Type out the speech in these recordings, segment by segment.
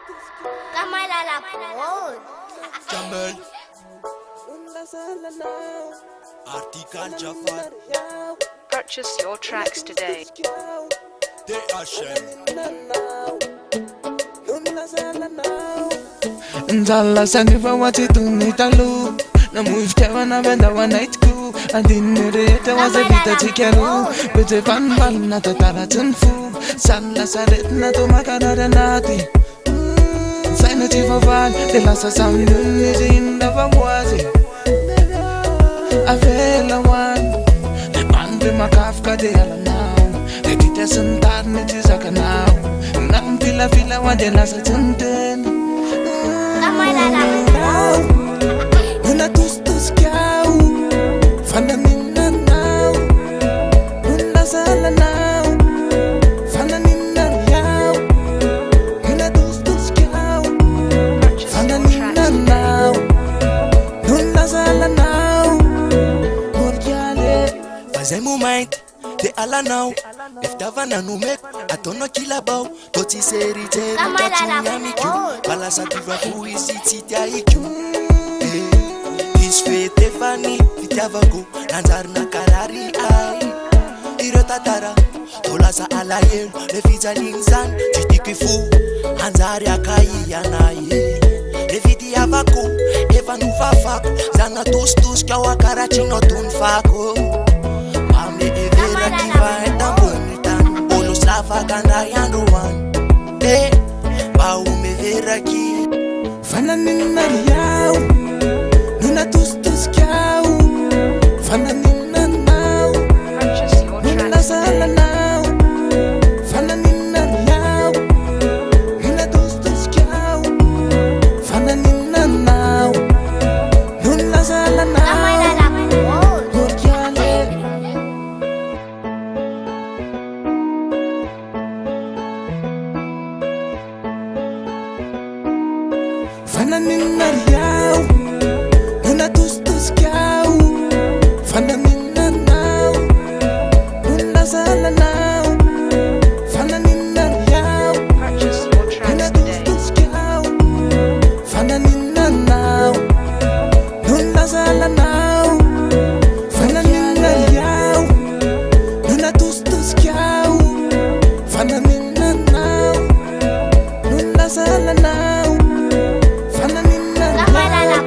Kamalala Jamel Article Jafar Purchase your tracks today. DHM Njala sangifa watituniitalu namuiftewana venda wanaitku andinirete wazevita tikeru bete panbalna tataratunfu salla saretna tomakadaranaati sainatifaval delasa samnunizindavawazi avelawan de bande makafka de alanau de titesentarnitizakanau nampilafila wadelasa tunten Una tus kiau fananina nau Una sala nau fananina yau Una tus kiau fananina nau Una sala nau Morjale Fazem moment de ala now if davana no make atono kilabau toti serite mutatunyami kyu balasa diva fuisiti taikyu isfete fani vitavago nanzarna karari ai irotatara tolasa alaye le vizalinzan titikifu anzari akai yanaye le vidi avako eva nuvafako zana tostos kawakara chino tunfako Faganda yandu one Baumeveraki Fananina yau Nuna tus kiau Fananina nau Purchase your Nuna tracks sala today. nau Fananina yau Nuna tus kiau Fananina nau Nuna sala nau Morjale Fananina yau Nuna tus kiau Fananina nau Nuna sala nau Fananina yau Purchase your Nuna tracks today. tus kiau Fananina nau Nuna sala nau Fananina yau Nuna tus kiau Fananina nau Nuna sala nau Fananina yau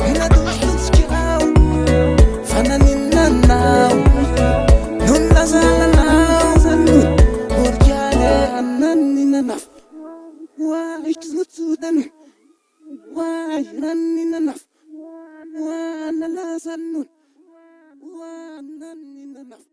Nuna tus kiau Fananina nau Nuna sala nau Morjale ananina naf Why tutsudan Why nanina naf Why nalasan nun Why nanina naf